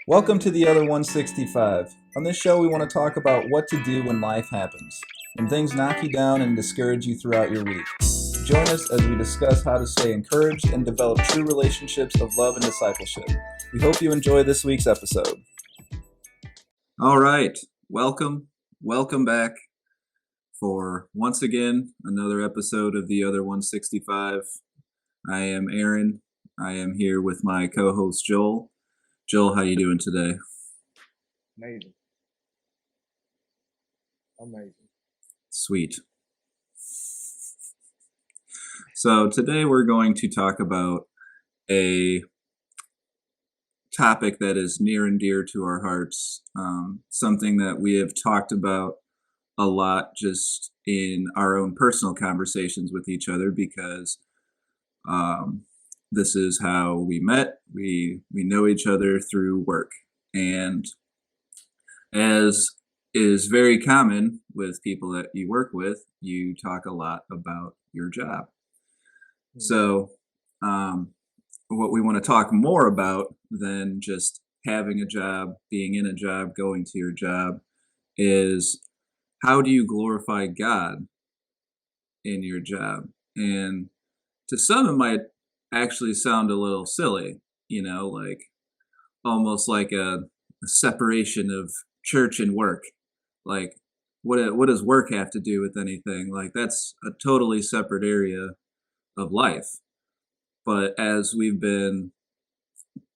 Welcome to the Other 165. On this show, we want to talk about what to do when life happens, when things knock you down and discourage you throughout your week. Join us as we discuss how to stay encouraged and develop true relationships of love and discipleship. We hope you enjoy this week's episode. All right, welcome back for once again another episode of the Other 165. I am Aaron. I am here with my co-host Joel. Joel, how you doing today? Amazing. Sweet. So today we're going to talk about a topic that is near and dear to our hearts, something that we have talked about a lot just in our own personal conversations with each other because this is how we met. We know each other through work. And as is very common with people that you work with, you talk a lot about your job. So what we want to talk more about than just having a job, being in a job, going to your job, is how do you glorify God in your job? And to some, it might actually sound a little silly, like almost like a separation of church and work. Like, what does work have to do with anything? Like, that's a totally separate area of life. But as we've been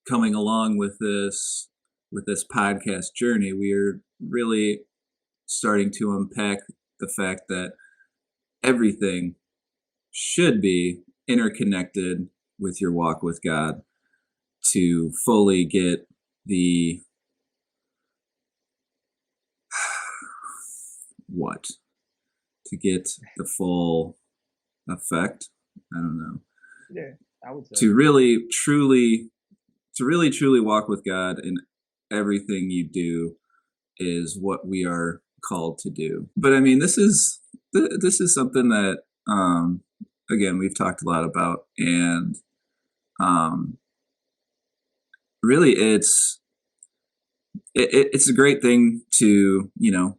coming along with this podcast journey, we're really starting to unpack the fact that everything should be interconnected with your walk with God to fully get the to get the full effect. I don't know. Yeah, I would say to really truly walk with God in everything you do is what we are called to do. But I mean, this is something that again we've talked a lot about, and really it's a great thing to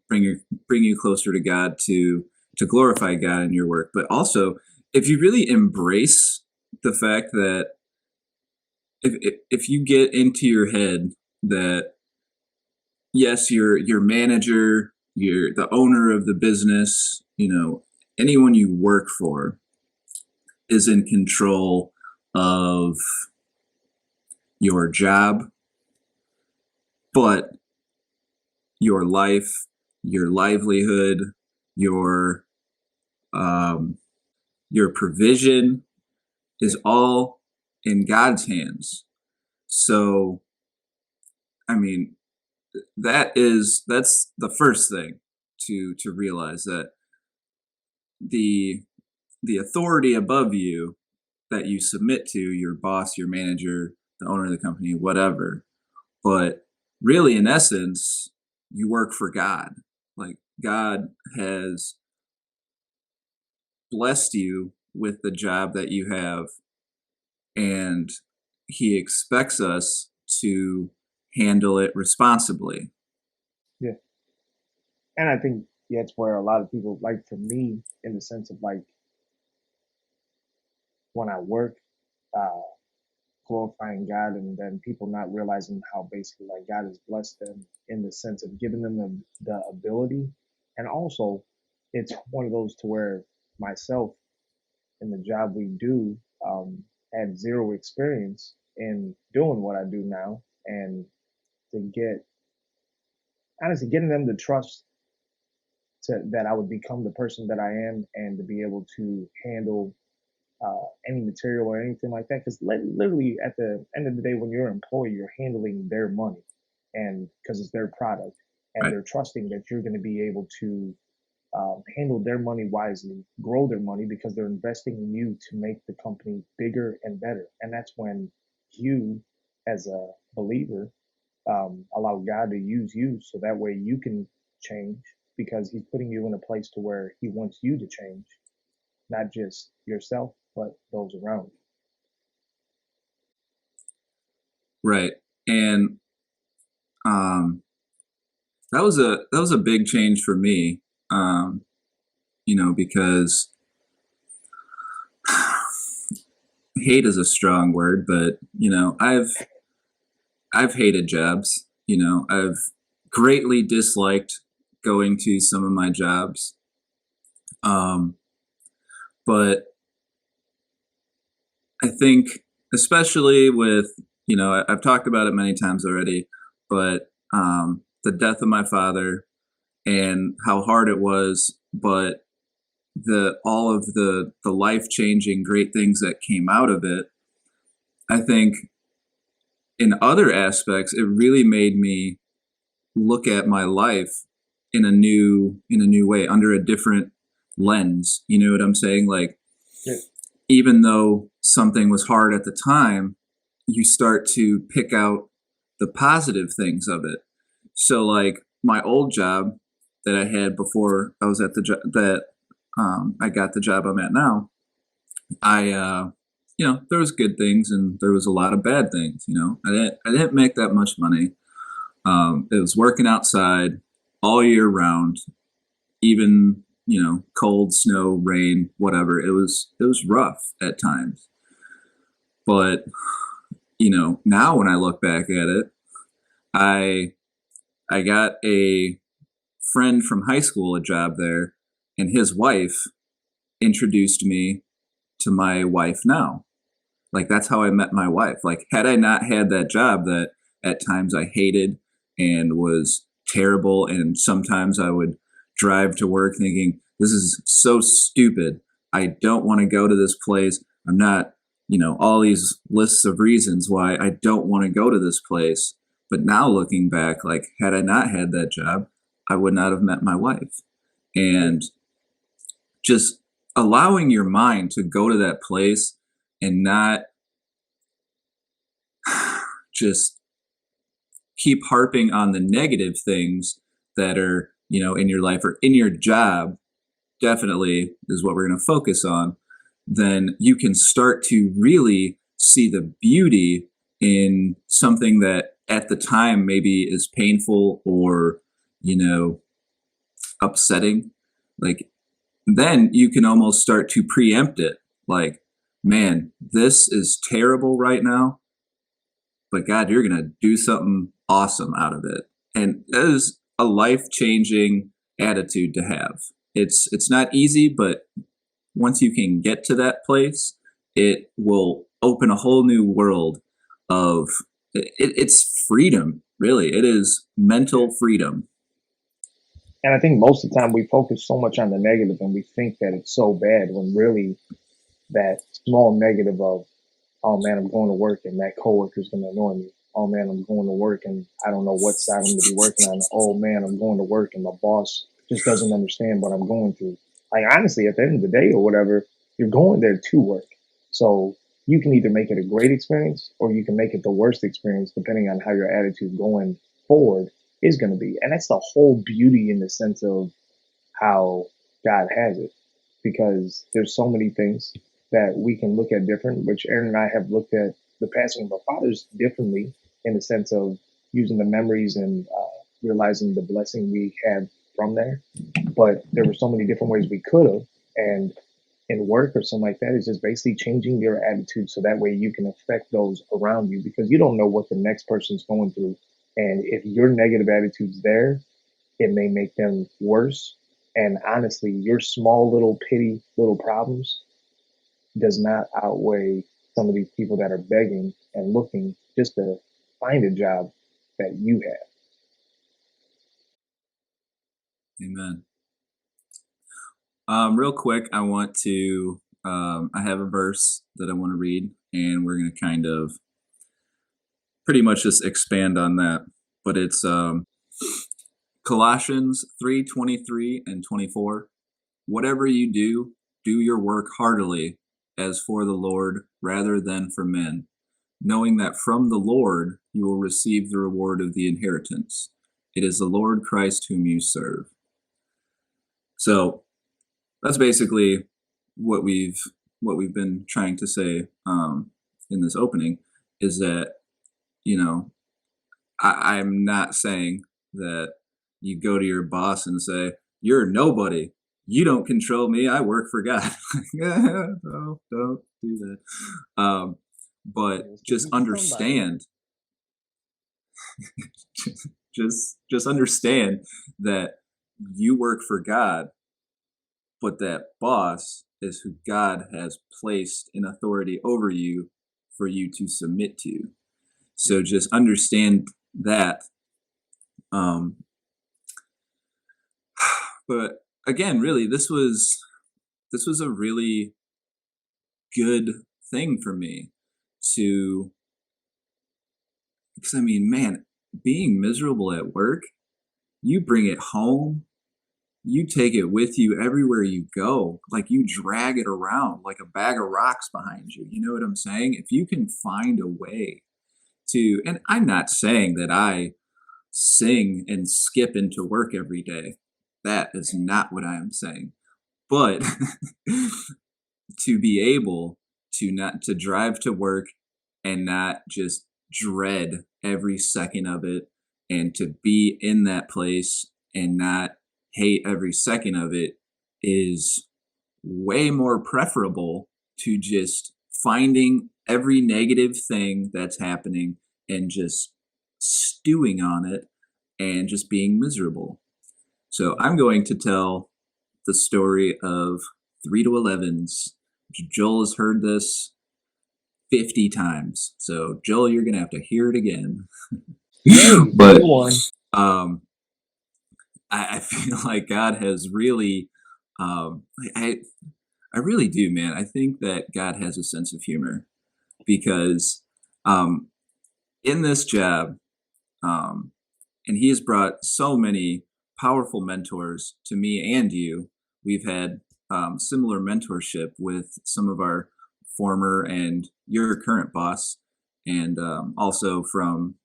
bring you closer to God, to glorify God in your work. But also, if you really embrace the fact that if you get into your head that yes, your manager, you're the owner of the business, anyone you work for is in control of your job, but your life, your livelihood, your provision is all in God's hands. So, I mean, that's the first thing to realize, that the authority above you that you submit to, your boss, your manager, the owner of the company, whatever. But really, in essence, you work for God. Like, God has blessed you with the job that you have, and he expects us to handle it responsibly. Yeah. And I think that's where a lot of people, like for me, in the sense of like when I work, glorifying God, and then people not realizing how basically like God has blessed them in the sense of giving them the ability. And also, it's one of those to where myself in the job we do had zero experience in doing what I do now, and to get honestly getting them to trust that I would become the person that I am, and to be able to handle any material or anything like that. Because literally, at the end of the day, when you're an employee, you're handling their money, and because it's their product, and Right. they're trusting that you're going to be able to handle their money wisely, grow their money, because they're investing in you to make the company bigger and better. And that's when you, as a believer, allow God to use you, so that way you can change, because he's putting you in a place to where he wants you to change, not just yourself, but those around you. Right. And um, that was a big change for me. Because hate is a strong word, but I've hated jobs. I've greatly disliked going to some of my jobs. Um, but I think, especially with, I've talked about it many times already, but the death of my father and how hard it was, but the all of the life changing great things that came out of it. I think in other aspects, it really made me look at my life in a new way, under a different lens. You know what I'm saying? Like, Yeah. even though something was hard at the time, you start to pick out the positive things of it. So, like my old job that I had before I was at the job that I got the job I'm at now, I there was good things and there was a lot of bad things. I didn't make that much money. It was working outside all year round, even cold, snow, rain, whatever. It was rough at times, but now when I look back at it, I I got a friend from high school a job there, and his wife introduced me to my wife now. Like, that's how I met my wife. Like, had I not had that job that at times I hated and was terrible, and sometimes I would drive to work thinking, this is so stupid. I don't want to go to this place. I'm not, all these lists of reasons why I don't want to go to this place. But now looking back, like, had I not had that job, I would not have met my wife. And just allowing your mind to go to that place and not just keep harping on the negative things that are, in your life or in your job, definitely is what we're going to focus on. Then you can start to really see the beauty in something that at the time maybe is painful or, upsetting. Like, then you can almost start to preempt it. Like, man, this is terrible right now, but God, you're going to do something awesome out of it. And that is a life-changing attitude to have. It's not easy, but once you can get to that place, it will open a whole new world of it's freedom, really. It is mental freedom. And I think most of the time we focus so much on the negative and we think that it's so bad when really that small negative of, oh man, I'm going to work and that coworker's going to annoy me. Oh man, I'm going to work and I don't know what side I'm going to be working on. Oh man, I'm going to work and my boss just doesn't understand what I'm going through. Like, honestly, at the end of the day or whatever, you're going there to work. So you can either make it a great experience or you can make it the worst experience depending on how your attitude going forward is going to be. And that's the whole beauty in the sense of how God has it, because there's so many things that we can look at different, which Aaron and I have looked at the passing of our fathers differently in the sense of using the memories and realizing the blessing we had from there. But there were so many different ways we could have. And in work or something like that, it's just basically changing your attitude so that way you can affect those around you because you don't know what the next person's going through. And if your negative attitude's there, it may make them worse. And honestly, your small little petty little problems does not outweigh some of these people that are begging and looking just to find a job that you have. Amen. Real quick, I have a verse that I want to read, and we're going to kind of pretty much just expand on that. But it's Colossians 3:23 and 24. Whatever you do, do your work heartily as for the Lord rather than for men, knowing that from the Lord you will receive the reward of the inheritance. It is the Lord Christ whom you serve. So that's basically what we've been trying to say in this opening is that you know I'm not saying that you go to your boss and say, "You're nobody. You don't control me. I work for God." No, don't do that. But Let's keep just it to somebody. understand, just understand that you work for God, but that boss is who God has placed in authority over you for you to submit to. So just understand that. Um, but again, really, this was a really good thing for me to, because I mean, man, being miserable at work, you bring it home, you take it with you everywhere you go. Like you drag it around like a bag of rocks behind you. You know what I'm saying? If you can find a way to, and I'm not saying that I sing and skip into work every day. That is not what I am saying. But to be able to not to drive to work and not just dread every second of it, and to be in that place and not hate every second of it is way more preferable to just finding every negative thing that's happening and just stewing on it and just being miserable. So I'm going to tell the story of 3 to 11s. Joel has heard this 50 times. So, Joel, you're going to have to hear it again. Yay, But 41. um, I feel like God has really, I, I really do, man. I think that God has a sense of humor because um, in this job, um, and he has brought so many powerful mentors to me and you. We've had similar mentorship with some of our former and your current boss, and also from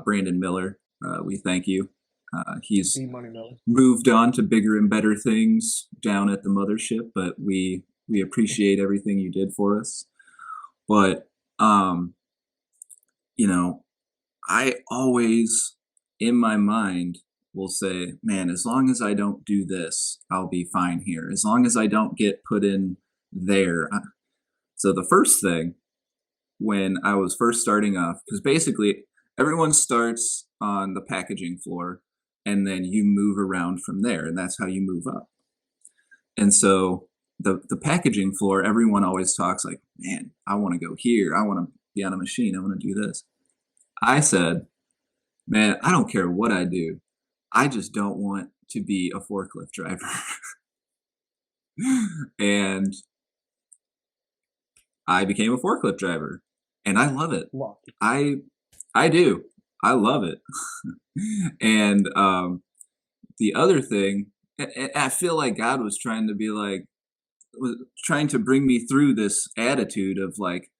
Brandon Miller. We thank you. He's B Money Miller. moved on to bigger and better things down at the mothership, but we appreciate everything you did for us. But um, you know, I always, in my mind, will say, man, as long as I don't do this, I'll be fine here. As long as I don't get put in there. So the first thing when I was first starting off, because basically everyone starts on the packaging floor and then you move around from there, and that's how you move up. And so the packaging floor, everyone always talks like, man, I want to go here. I want to be on a machine. I want to do this. I said, man, I don't care what I do. I just don't want to be a forklift driver. And I became a forklift driver and I love it. Lucky. I do. I love it. And the other thing, and I feel like God was trying to be like, was trying to bring me through this attitude of like,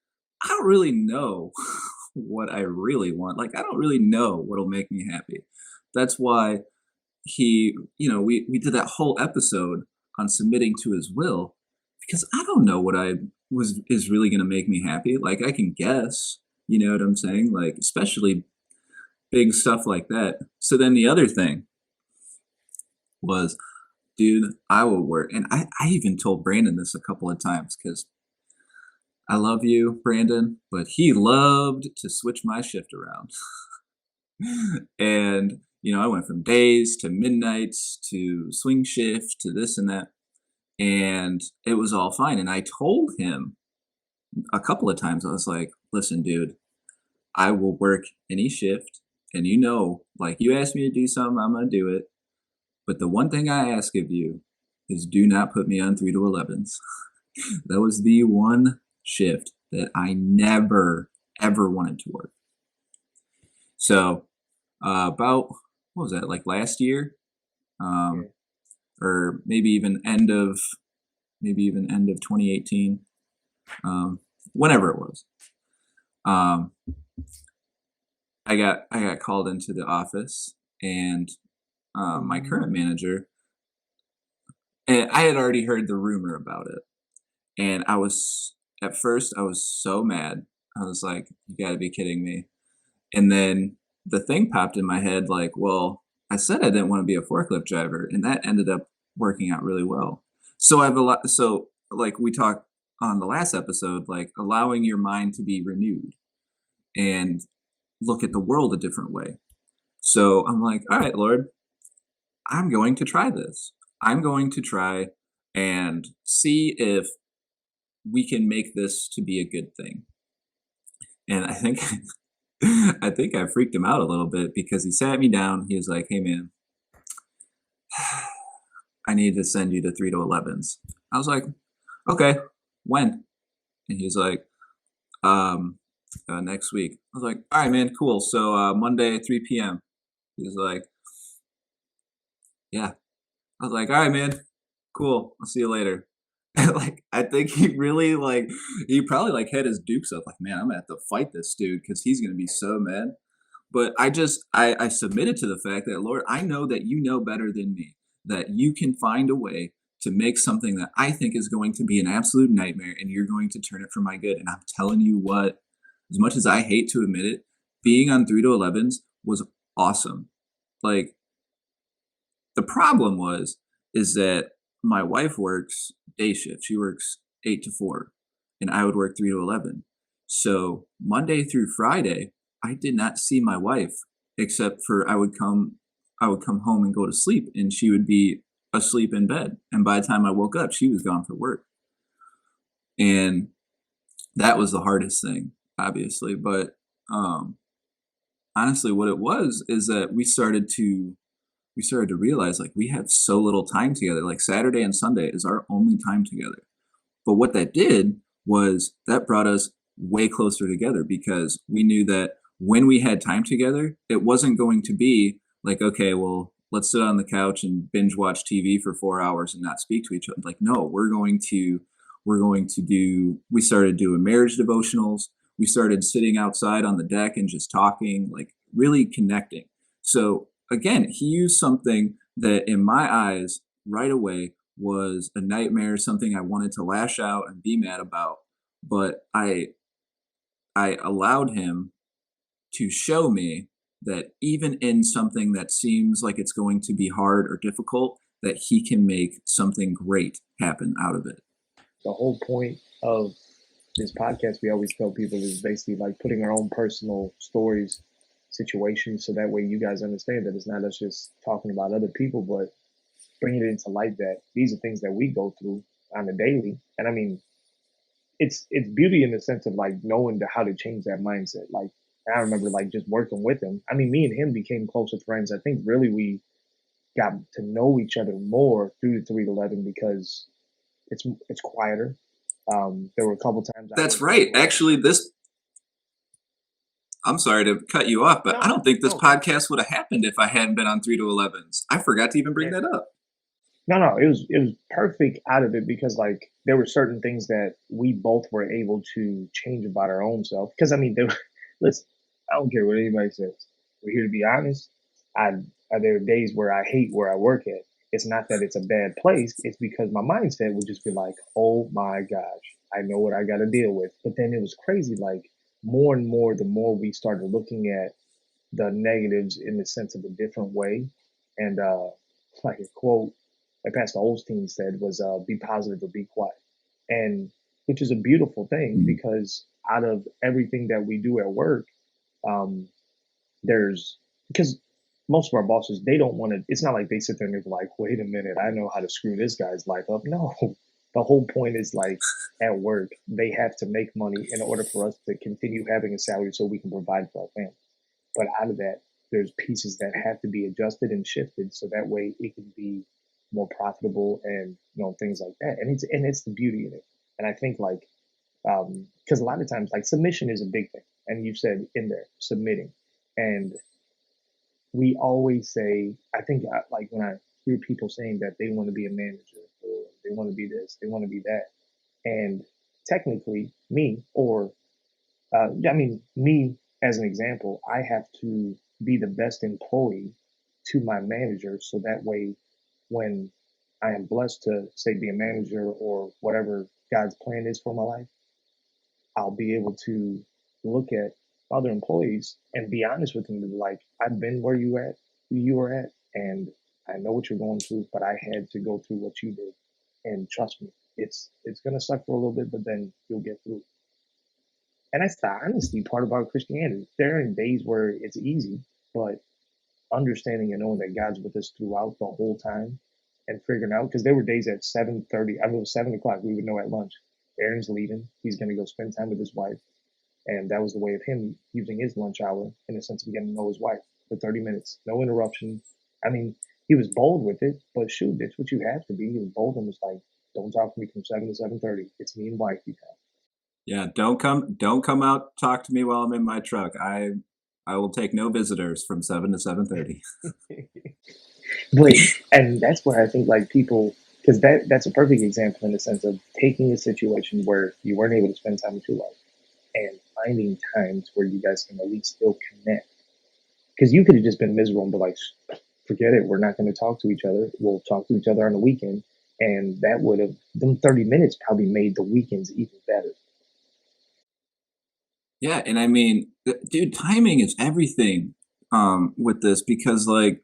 I don't really know what I really want. Like, I don't really know what'll make me happy. That's why we did that whole episode on submitting to his will, because I don't know what I was is really going to make me happy. Like I can guess, you know what I'm saying? Like especially big stuff like that. So then the other thing was, dude, I will work. And I even told Brandon this a couple of times because I love you, Brandon, but he loved to switch my shift around. And I went from days to midnights to swing shift to this and that, and it was all fine. And I told him a couple of times, I was like, listen, dude, I will work any shift, and like you asked me to do something, I'm gonna do it. But the one thing I ask of you is do not put me on 3 to 11s. That was the one shift that I never ever wanted to work. So about, what was that, like last year, Yeah. or maybe even end of 2018, whenever it was. I got called into the office, and my current manager, and I had already heard the rumor about it, and at first I was so mad. I was like, you got to be kidding me. And then the thing popped in my head like, well, I said I didn't want to be a forklift driver, and that ended up working out really well. So I've a lot. So like we talked on the last episode, like allowing your mind to be renewed and look at the world a different way. So I'm like, all right, Lord, I'm going to try this. I'm going to try and see if we can make this to be a good thing. And I think I think I freaked him out a little bit because he sat me down. He was like, "Hey man, I need to send you to 3 to 11s." I was like, "Okay, when?" And he was like, um, next week. I was like, "All right, man, cool. So Monday, 3 p.m." He was like, "Yeah." I was like, "All right, man, cool. I'll see you later." Like, I think he really like he probably like had his dukes up. Like, man, I'm gonna have to fight this dude because he's gonna be so mad. But I submitted to the fact that, Lord, I know that you know better than me, that you can find a way to make something that I think is going to be an absolute nightmare and you're going to turn it for my good. And I'm telling you what, as much as I hate to admit it, being on 3 to 11s was awesome. Like the problem is that my wife works day shift. She works 8 to 4 and I would work 3 to 11. So Monday through Friday, I did not see my wife except for I would come home and go to sleep and she would be asleep in bed. And by the time I woke up, she was gone for work. And that was the hardest thing, obviously. But um honestly what it was is that we started to realize like we have so little time together. Like Saturday and Sunday is our only time together. But what that did was that brought us way closer together because we knew that when we had time together, it wasn't going to be like, okay, well, let's sit on the couch and binge watch TV for 4 hours and not speak to each other. Like, no, we started doing marriage devotionals. We started sitting outside on the deck and just talking, like really connecting. So again, he used something that in my eyes right away was a nightmare, something I wanted to lash out and be mad about. But I allowed him to show me that even in something that seems like it's going to be hard or difficult, that he can make something great happen out of it. The whole point of this podcast, we always tell people, is basically like putting our own personal stories, situations, so that way you guys understand that it's not us just talking about other people, but bringing it into light that these are things that we go through on a daily. And I mean, it's beauty in the sense of like knowing how to change that mindset. Like I remember like just working with him. I mean, me and him became closer friends. I think really we got to know each other more through the 311 because it's quieter. There were a couple times I That's worked with him right. where Actually, this I'm sorry to cut you off, but I don't no, think this no, podcast would have happened if I hadn't been on 3 to 11s. I forgot to even bring yeah, that up. no, it was perfect out of it because like there were certain things that we both were able to change about our own self. Because I mean, listen, I don't care what anybody says. We're here to be honest. I, there are days where I hate where I work at. It's not that it's a bad place. It's because my mindset would just be like, oh my gosh, I know what I got to deal with. But then it was crazy. Like more and more, the more we started looking at the negatives in the sense of a different way. And like a quote that Pastor Olstein said was be positive or be quiet. And which is a beautiful thing Mm. because out of everything that we do at work, um, there's because most of our bosses, they don't want to, it's not like they sit there and they're like, wait a minute, I know how to screw this guy's life up. No, the whole point is like at work, they have to make money in order for us to continue having a salary so we can provide for our family. But out of that, there's pieces that have to be adjusted and shifted so that way it can be more profitable and things like that. And it's the beauty in it. And I think like because a lot of times like submission is a big thing, and you said in there submitting, and we always say I think like when I hear people saying that they want to be a manager or they want to be this, they want to be that, and technically me or I mean, me as an example, I have to be the best employee to my manager so that way when I am blessed to say be a manager or whatever God's plan is for my life, I'll be able to look at, other employees and be honest with them. To be like, I've been where you were at, and I know what you're going through, but I had to go through what you did, and trust me, it's gonna suck for a little bit, but then you'll get through. And that's the honesty part about Christianity. There are days where it's easy, but understanding and knowing that God's with us throughout the whole time and figuring out, because there were days at 7:30, I mean, it was 7 o'clock, we would know at lunch, Aaron's leaving, he's going to go spend time with his wife. And that was the way of him using his lunch hour in the sense of getting to know his wife for 30 minutes, no interruption. I mean, he was bold with it, but shoot, that's what you have to be. He was bold and was like, don't talk to me from 7 to 7:30. It's me and wifey Yeah, don't come out talk to me while I'm in my truck. I will take no visitors from 7 to 7:30. time. But and that's where I think like people, because that's a perfect example in the sense of taking a situation where you weren't able to spend time with your wife and finding times where you guys can at least still connect. Because you could have just been miserable and be like, forget it, we're not going to talk to each other. We'll talk to each other on the weekend, and that would have them 30 minutes probably made the weekends even better. Yeah, and I mean, dude, timing is everything with this because like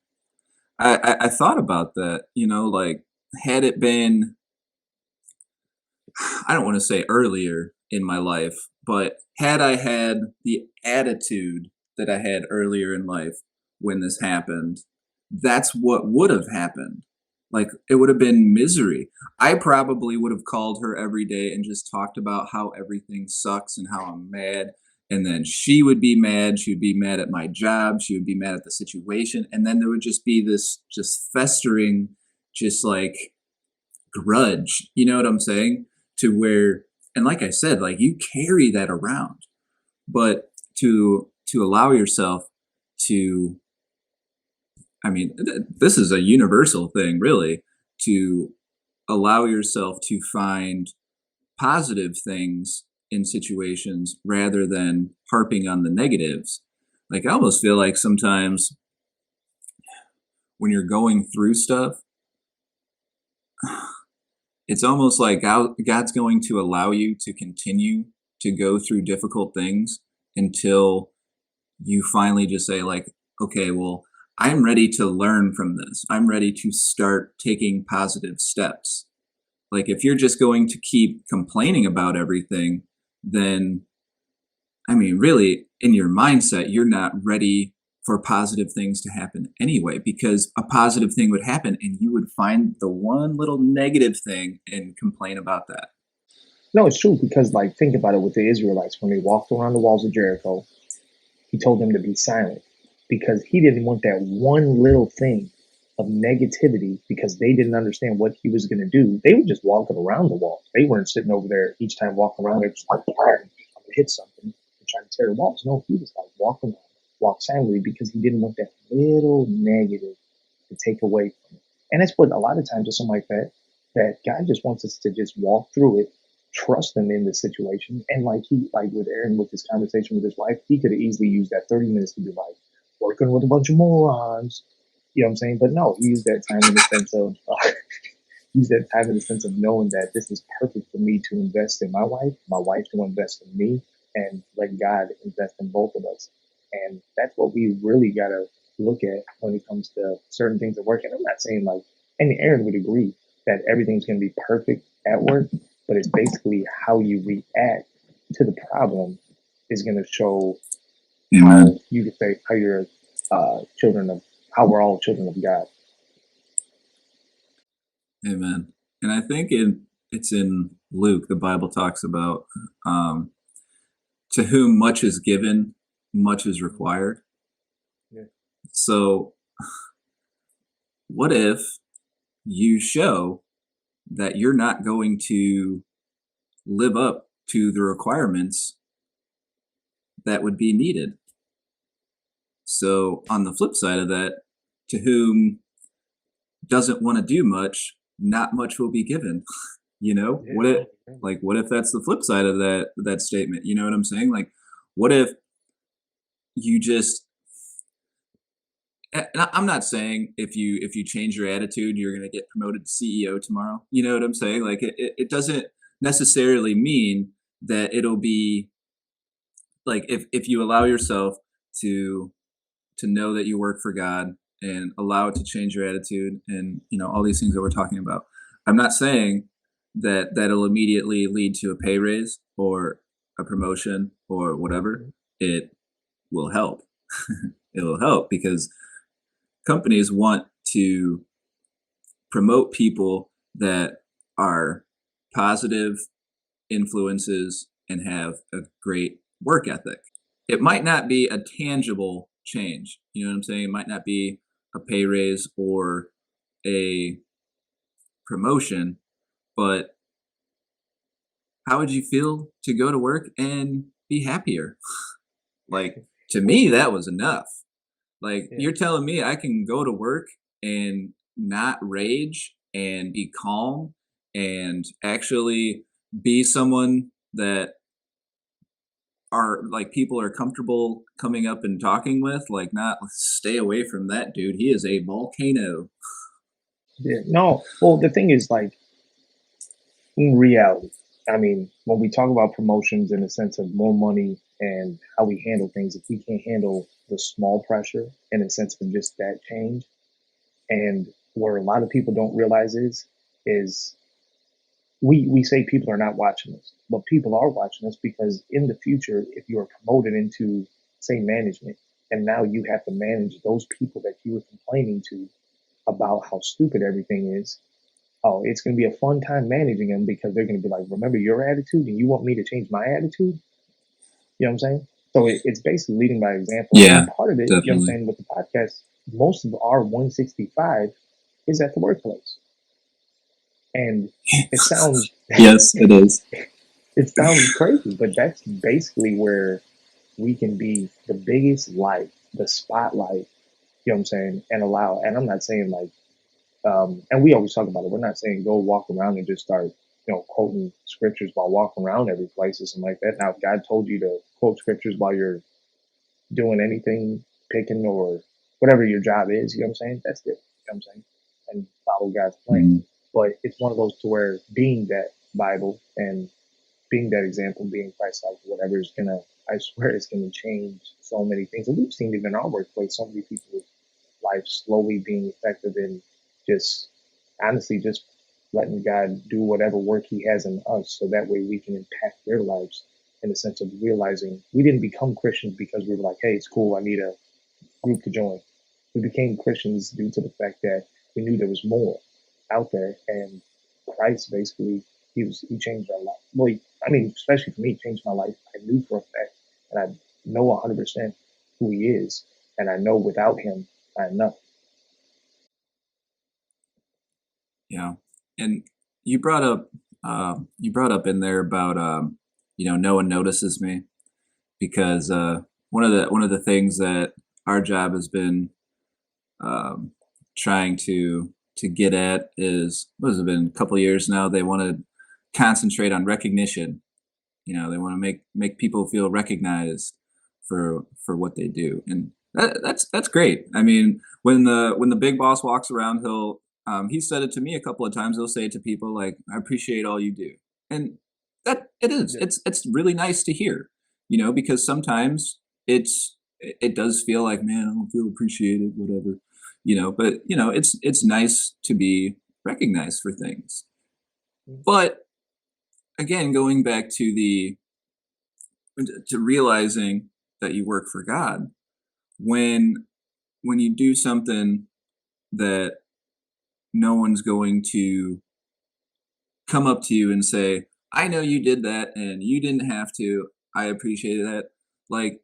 I thought about that, like had it been I don't want to say earlier in my life, but had I had the attitude that I had earlier in life when this happened, that's what would have happened. Like it would have been misery. I probably would have called her every day and just talked about how everything sucks and how I'm mad. And then she would be mad. She would be mad at my job. She would be mad at the situation. And then there would just be this just festering, just like grudge. You know what I'm saying? To where, and like I said, like you carry that around, but to allow yourself to, I mean, this is a universal thing, really, to allow yourself to find positive things in situations rather than harping on the negatives. Like I almost feel like sometimes when you're going through stuff, it's almost like God's going to allow you to continue to go through difficult things until you finally just say like, okay, well, I'm ready to learn from this. I'm ready to start taking positive steps. Like if you're just going to keep complaining about everything, then I mean, really in your mindset, you're not ready for positive things to happen anyway, because a positive thing would happen and you would find the one little negative thing and complain about that. No, it's true because like think about it with the Israelites when they walked around the walls of Jericho, he told them to be silent because he didn't want that one little thing of negativity because they didn't understand what he was going to do. They were just walking around the walls. They weren't sitting over there each time walking around. They're just like, I'm going to hit something and try to tear the walls. No, he was like walking around, walk silently because he didn't want that little negative to take away from it. And that's what a lot of times with something like that, that God just wants us to just walk through it, trust him in the situation. And like with Aaron, with his conversation with his wife, he could have easily used that 30 minutes to be like, working with a bunch of morons. You know what I'm saying? But no, he used that time in the sense of, use that time in the sense of knowing that this is perfect for me to invest in my wife to invest in me, and let God invest in both of us. And that's what we really got to look at when it comes to certain things at work. And I'm not saying like, and Aaron would agree that everything's going to be perfect at work, but it's basically how you react to the problem is going to show how Amen. you could say how you're children of, how we're all children of God. Amen. And I think it's in Luke, the Bible talks about um, to whom much is given, much is required. Yeah. So, what if you show that you're not going to live up to the requirements that would be needed? So, on the flip side of that, to whom doesn't want to do much, not much will be given. Yeah, What if no, yeah. what if that's the flip side of that statement? You know what I'm saying? Like, what if you just and I'm not saying if you change your attitude, you're going to get promoted to CEO tomorrow. You know what I'm saying? Like it doesn't necessarily mean that it'll be like if you allow yourself to know that you work for God and allow it to change your attitude and all these things that we're talking about. I'm not saying that that'll immediately lead to a pay raise or a promotion or whatever. It will help. It will help because companies want to promote people that are positive influences and have a great work ethic. It might not be a tangible change. You know what I'm saying? It might not be a pay raise or a promotion, but how would you feel to go to work and be happier? Like, to me, that was enough. Like, Yeah. you're telling me I can go to work and not rage and be calm and actually be someone that are like people are comfortable coming up and talking with, like not stay away from that dude. He is a volcano. Yeah. No. Well, the thing is, like, in reality, I mean, when we talk about promotions in the sense of more money and how we handle things, if we can't handle the small pressure in the sense of just that change, and where a lot of people don't realize is we say people are not watching us, but people are watching us because in the future, if you are promoted into, say, management, and now you have to manage those people that you were complaining to about how stupid everything is. Oh, it's going to be a fun time managing them because they're going to be like, remember your attitude and you want me to change my attitude? You know what I'm saying? So it's basically leading by example. Yeah, And part of it, you know what I'm definitely. saying, with the podcast, most of our 165 is at the workplace. And it sounds Yes, it is. it sounds crazy, but that's basically where we can be the biggest light, the spotlight, you know what I'm saying, and allow, and I'm not saying like, and we always talk about it. We're not saying go walk around and just start, quoting scriptures while walking around every place or something like that. Now, if God told you to quote scriptures while you're doing anything, picking or whatever your job is, you know what I'm saying? That's it. You know what I'm saying? And follow God's plan. Mhm. But it's one of those to where being that Bible and being that example, being Christ like, whatever is gonna, I swear it's gonna change so many things. And we've seen it in our workplace, so many people's life slowly being effective in just honestly just letting God do whatever work He has in us, so that way we can impact their lives in the sense of realizing we didn't become Christians because we were like, hey, it's cool, I need a group to join. We became Christians due to the fact that we knew there was more out there, and Christ basically he changed our life. Well, I mean, especially for me, changed my life. I knew for a fact, and I know 100% who He is, and I know without Him, I'm nothing. Yeah. And you brought up in there about no one notices me because one of the things that our job has been um, trying to get at is what has it been a couple of years now. They want to concentrate on recognition. They want to make people feel recognized for what they do, and that's great. I mean, when the big boss walks around, he said it to me a couple of times. He'll say it to people like, "I appreciate all you do," and that it is. Yeah. It's really nice to hear. Because sometimes it does feel like, man, I don't feel appreciated, whatever. But it's nice to be recognized for things. But again, going back to realizing that you work for God, when you do something that no one's going to come up to you and say, "I know you did that and you didn't have to. I appreciate that." Like,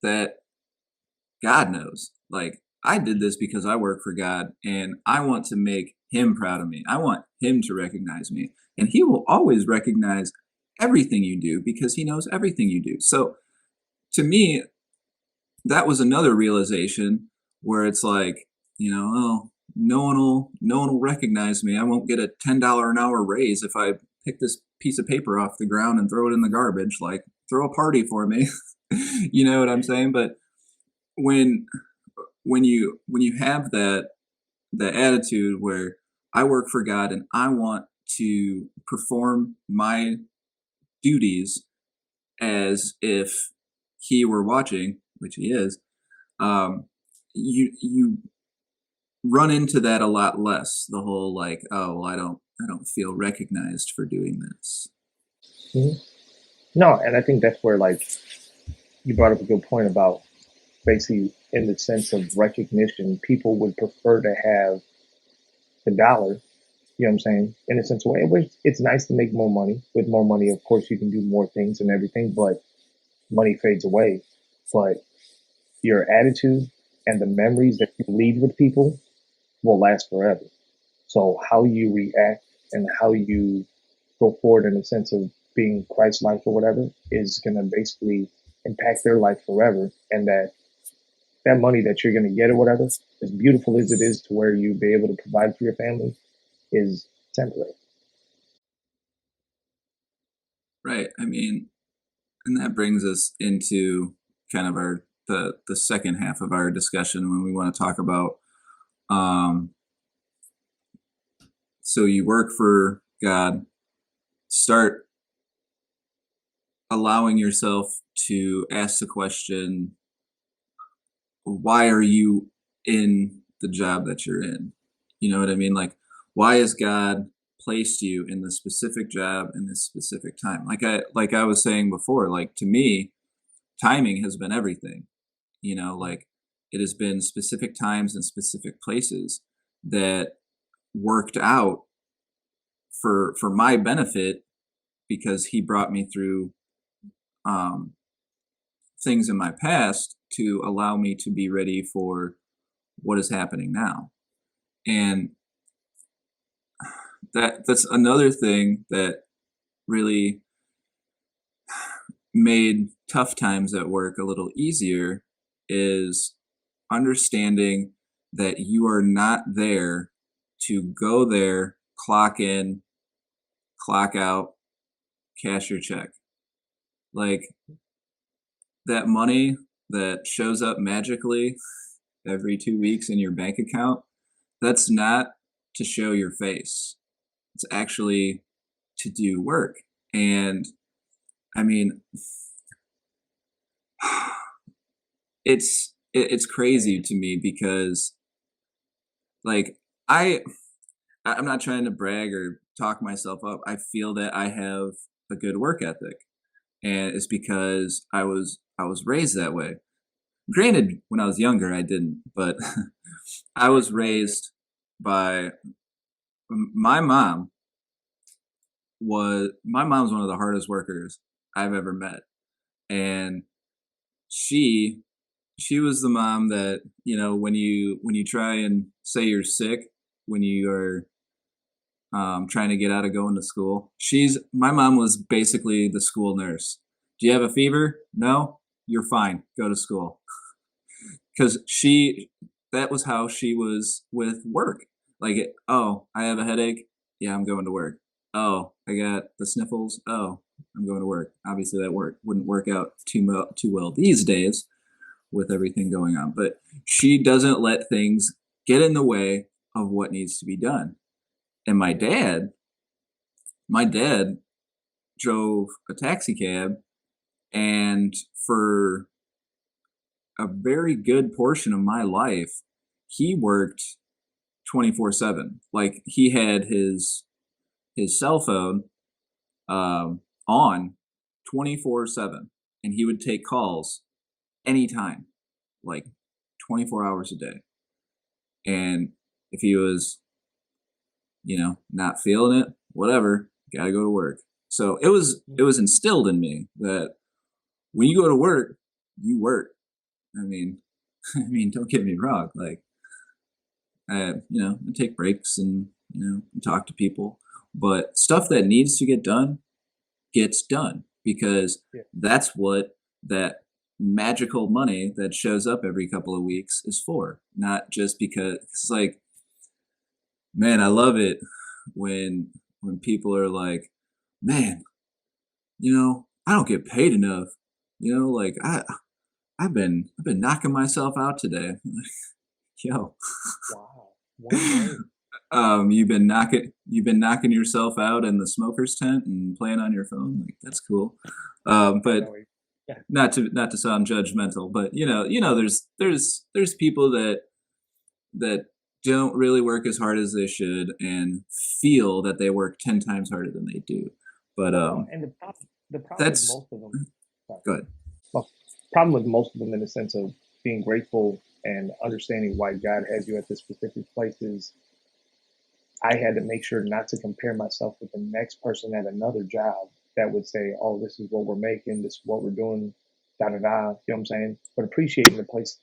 that God knows. Like, I did this because I work for God and I want to make Him proud of me. I want Him to recognize me. And He will always recognize everything you do because He knows everything you do. So to me, that was another realization where it's like, oh, no one will recognize me. I won't get a $10 an hour raise if I pick this piece of paper off the ground and throw it in the garbage. Like, throw a party for me. You know what I'm saying? But when when you have that attitude where I work for God and I want to perform my duties as if he were watching, which he is. um, you run into that a lot less. The whole like, oh, well, I don't feel recognized for doing this. Mhm. No, and I think that's where like you brought up a good point about basically in the sense of recognition, people would prefer to have the dollar, you know what I'm saying, in a sense of way, which it's nice to make more money. With more money, of course, you can do more things and everything, but money fades away. But your attitude and the memories that you leave with people will last forever. So how you react and how you go forward in the sense of being Christ-like or whatever is going to basically impact their life forever. And that money that you're going to get or whatever, as beautiful as it is to where you be able to provide for your family, is temporary. Right. I mean, and that brings us into kind of our the second half of our discussion when we want to talk about um so you work for God, start allowing yourself to ask the question, why are you in the job that you're in? You know what I mean? Like, why has God placed you in the specific job in this specific time? Like I was saying before, like to me, timing has been everything. You know, like it has been specific times and specific places that worked out for my benefit because he brought me through um things in my past to allow me to be ready for what is happening now. And that's another thing that really made tough times at work a little easier is understanding that you are not there to go there, clock in, clock out, cash your check. Like that money that shows up magically every 2 weeks in your bank account, that's not to show your face. It's actually to do work. And I mean, it's crazy to me because like I I'm not trying to brag or talk myself up. I feel that I have a good work ethic, and it's because I was raised that way. Granted, when I was younger, I didn't, but I was raised by my mom. My mom's one of the hardest workers I've ever met, and she she was the mom that, when you try and say you're sick when you are trying to get out of going to school. My mom was basically the school nurse. Do you have a fever? No, you're fine. Go to school. Because that was how she was with work. Like, oh, I have a headache. Yeah, I'm going to work. Oh, I got the sniffles. Oh, I'm going to work. Obviously, that wouldn't work out too well these days with everything going on. But she doesn't let things get in the way of what needs to be done. And my dad drove a taxi cab, and for a very good portion of my life, he worked 24/7. Like he had his cell phone on 24/7, and he would take calls anytime, like 24 hours a day. And if he was, not feeling it, whatever, got to go to work. So it was instilled in me that when you go to work, you work. I mean, don't get me wrong. Like, I take breaks and talk to people, but stuff that needs to get done gets done because Yeah. that's what that magical money that shows up every couple of weeks is for. Not just because it's like, man, I love it when people are like, man, I don't get paid enough. Like I've been knocking myself out today. Yo, Wow. One day. you've been knocking yourself out in the smoker's tent and playing on your phone. Like that's cool. I But know it. Yeah. not to sound judgmental, but there's people that don't really work as hard as they should and feel that they work 10 times harder than they do. But No, and the problem with that's most of them, sorry, good. well, problem with most of them in the sense of being grateful and understanding why God has you at this specific place is I had to make sure not to compare myself with the next person at another job that would say, "Oh, this is what we're making, this is what we're doing, da da da." You know what I'm saying? But appreciating the place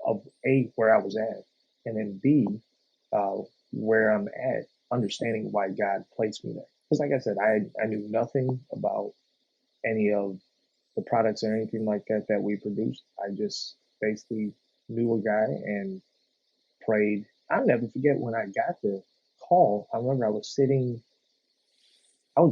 of A where I was at, and then B uh, where I'm at, understanding why God placed me there. Because, like I said, I knew nothing about any of the products or anything like that that we produced. I just basically knew a guy and prayed. I'll never forget when I got the call. I remember I was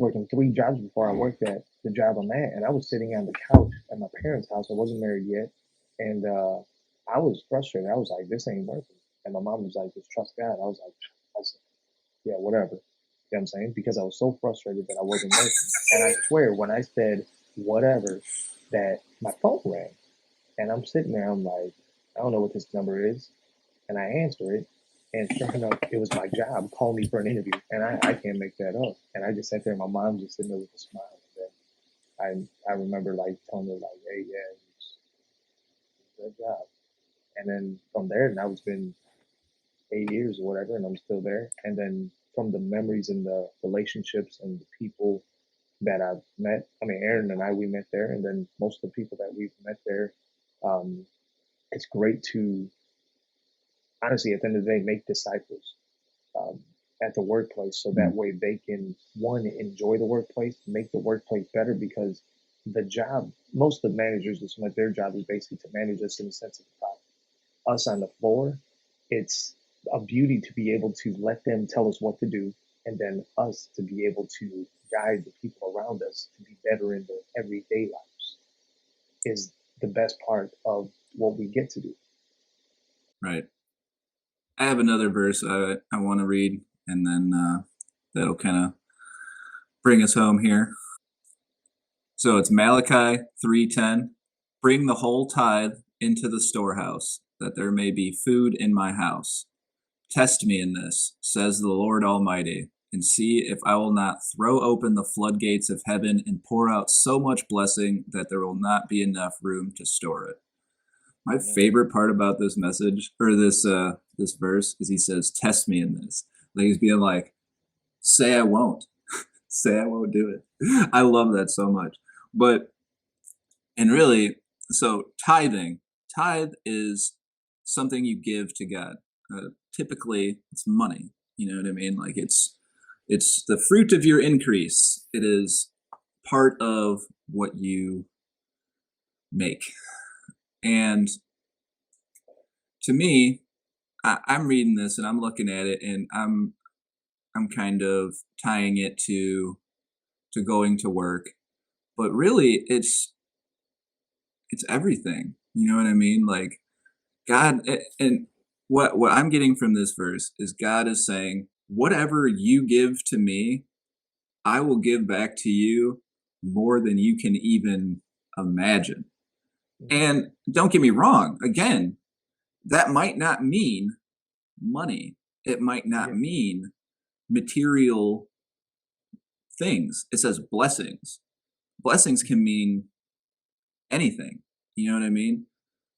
working three jobs before I worked at the job I'm at, and I was sitting on the couch at my parents' house. I wasn't married yet, and I was frustrated. I was like, "This ain't working." And my mom was like, "Just trust God." I said, "Yeah, whatever." You know what I'm saying? Because I was so frustrated that I wasn't working. And I swear, when I said whatever, that my phone rang, and I'm sitting there. I'm like, I don't know what this number is, and I answer it, and sure enough, it was my job calling me for an interview, and I can't make that up. And I just sat there, and my mom just sitting there with a smile. And I remember like telling her like, "Hey, yeah, it was a good job." And then from there, now it's been 8 years or whatever, and I'm still there. And then from the memories and the relationships and the people that I've met, I mean, Aaron and I, we met there, and then most of the people that we've met there, um, it's great to honestly, at the end of the day, make disciples um, at the workplace so that Mm. way they can, one, enjoy the workplace, make the workplace better because the job, most of the managers, is what their job is basically to manage us in the sense of the product. Us on the floor, it's a beauty to be able to let them tell us what to do and then us to be able to guide the people around us to be better in their everyday lives is the best part of what we get to do. Right. I have another verse I want to read, and then that'll kind of bring us home here. So it's Malachi 3:10. Bring the whole tithe into the storehouse, that there may be food in my house. Test me in this, says the Lord Almighty, and see if I will not throw open the floodgates of heaven and pour out so much blessing that there will not be enough room to store it. My Amen. favorite part about this message or this verse is he says, "Test me in this." Like he's being like, "Say I won't, say I won't do it." I love that so much. But and really, so tithe is something you give to God. Typically, it's money. You know what I mean? Like it's the fruit of your increase. It is part of what you make. And to me, I'm reading this and I'm looking at it and I'm kind of tying it to going to work. But really it's everything. You know what I mean? Like and what I'm getting from this verse is God is saying, whatever you give to me, I will give back to you more than you can even imagine. Mm-hmm. And don't get me wrong, again, that might not mean money. It might not Yeah. mean material things. It says blessings. Blessings can mean anything. You know what I mean?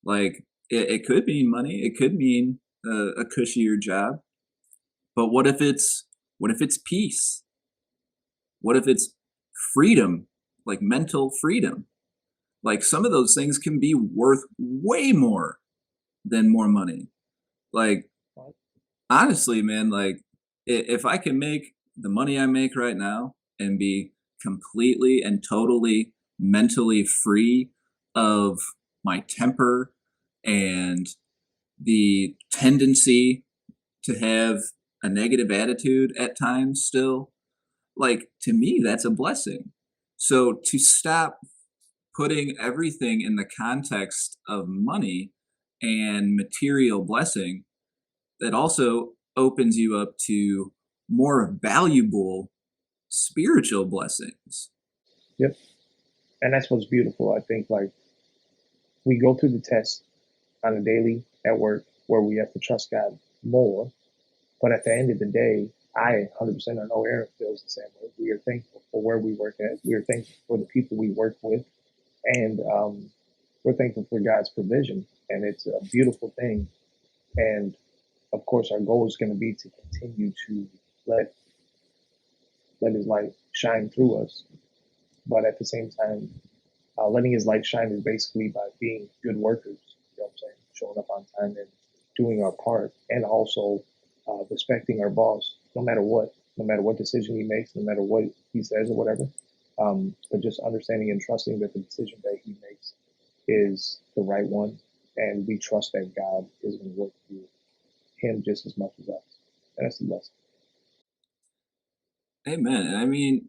Like it could mean money. It could mean a cushier job. But what if it's peace? What if it's freedom, like mental freedom? Like some of those things can be worth way more than more money. Like Right. honestly, man, like if I can make the money I make right now and be completely and totally mentally free of my temper and the tendency to have a negative attitude at times still, like to me, that's a blessing. So to stop putting everything in the context of money and material blessing that also opens you up to more valuable spiritual blessings. Yep. And that's what's beautiful. I think like we go through the test on a daily at work where we have to trust God more. But at the end of the day, I 100% I know Aaron feels the same way. We are thankful for where we work at. We are thankful for the people we work with. And we're thankful for God's provision. And it's a beautiful thing. And of course, our goal is going to be to continue to let his light shine through us. But at the same time, letting his light shine is basically by being good workers. You know what I'm saying? Showing up on time and doing our part, and also respecting our boss, no matter what decision he makes, no matter what he says or whatever. But just understanding and trusting that the decision that he makes is the right one, and we trust that God is going to work through him just as much as us, and that's the lesson. Amen. And I mean,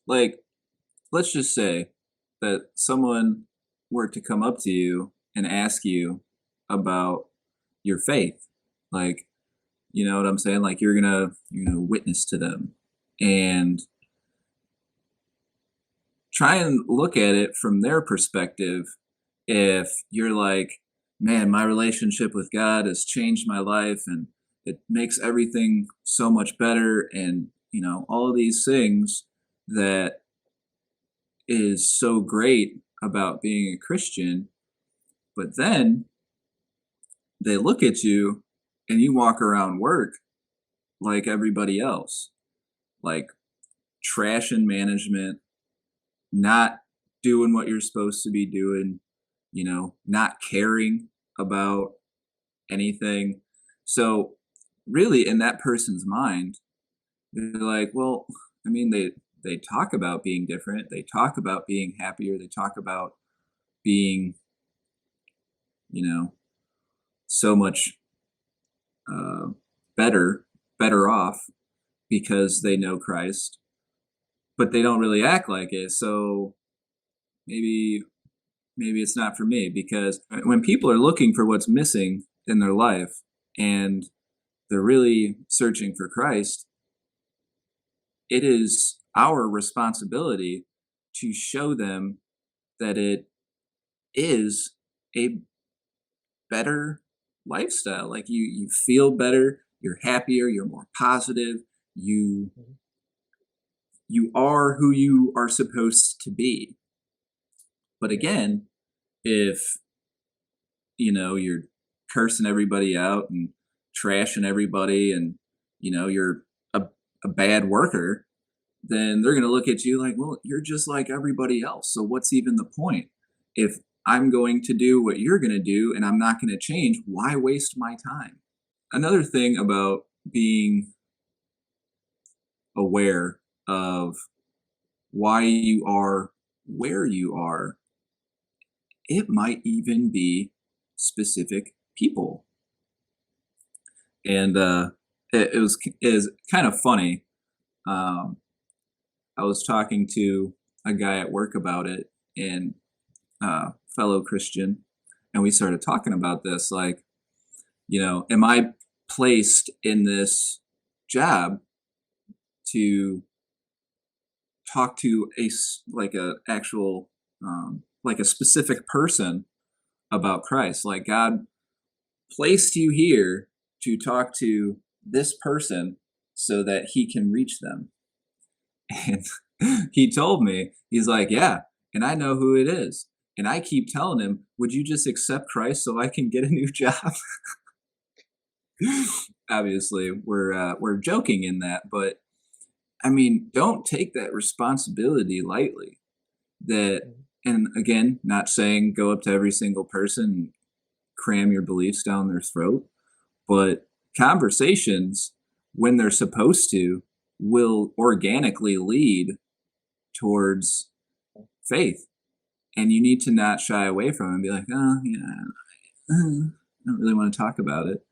like, let's just say that someone were to come up to you and ask you about your faith. Like, you know what I'm saying? Like you're gonna witness to them and try and look at it from their perspective. If you're like, man, my relationship with God has changed my life and it makes everything so much better, and all of these things that is so great about being a Christian, but then they look at you and you walk around work like everybody else, like trash in management, not doing what you're supposed to be doing, not caring about anything. So, really, in that person's mind, they're like, well, I mean, they talk about being different, they talk about being happier, they talk about being, you know, so much uh, better off because they know Christ, but they don't really act like it. So maybe it's not for me, because when people are looking for what's missing in their life and they're really searching for Christ, it is our responsibility to show them that it is a better lifestyle. Like you feel better, you're happier, you're more positive, you Mhm. you are who you are supposed to be. But Yeah. again, if you're cursing everybody out and trashing everybody, and you're a, a bad worker, then they're going to look at you like, well, you're just like everybody else, so what's even the point? If I'm going to do what you're going to do and I'm not going to change, why waste my time? Another thing about being aware of why you are where you are, it might even be specific people. And it was kind of funny. Um, I was talking to a guy at work about it, and fellow Christian, and we started talking about this. Like, am I placed in this job to talk to like a actual like a specific person about Christ? Like, God placed you here to talk to this person so that he can reach them. And he told me, he's like, yeah, and I know who it is. And I keep telling him, would you just accept Christ so I can get a new job? Obviously, we're joking in that, but I mean, don't take that responsibility lightly. That, Mhm. and again, not saying go up to every single person and cram your beliefs down their throat, but conversations, when they're supposed to, will organically lead towards faith. And you need to not shy away from it and be like, oh, yeah, I don't really want to talk about it.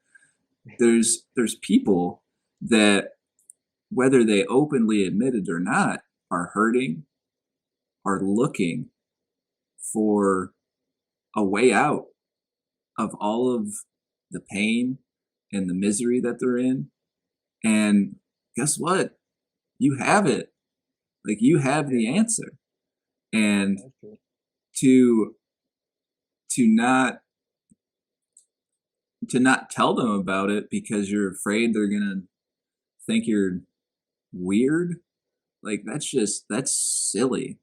There's people that, whether they openly admit it or not, are hurting, are looking for a way out of all of the pain and the misery that they're in. And guess what? You have it. Like, you have the answer. And That's true. to not tell them about it because you're afraid they're gonna think you're weird, like that's silly.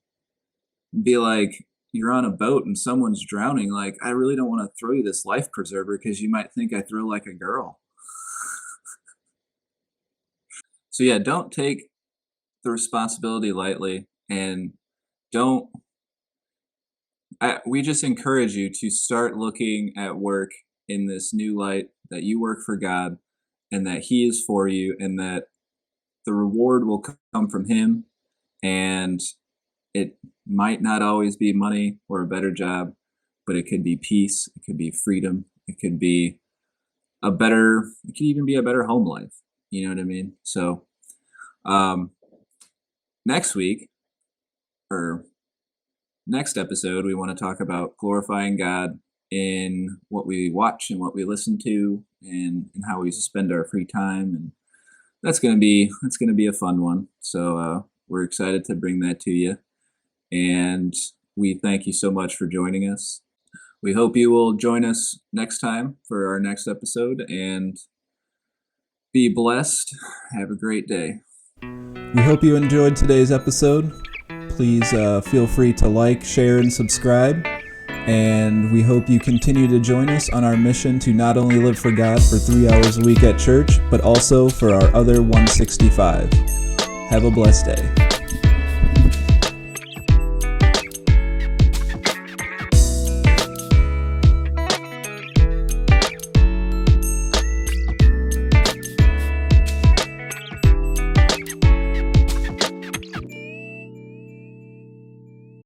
Be like, you're on a boat and someone's drowning, like, I really don't want to throw you this life preserver because you might think I throw like a girl. So yeah, don't take the responsibility lightly, and don't we just encourage you to start looking at work in this new light, that you work for God and that He is for you, and that the reward will come from Him. And it might not always be money or a better job, but it could be peace, it could be freedom, it could be it could even be a better home life. You know what I mean? So next week, or next episode, we want to talk about glorifying God in what we watch and what we listen to, and how we spend our free time. And that's gonna be a fun one. So we're excited to bring that to you. And we thank you so much for joining us. We hope you will join us next time for our next episode, and be blessed. Have a great day. We hope you enjoyed today's episode. Please feel free to like, share, and subscribe. And we hope you continue to join us on our mission to not only live for God for 3 hours a week at church, but also for our other 165. Have a blessed day.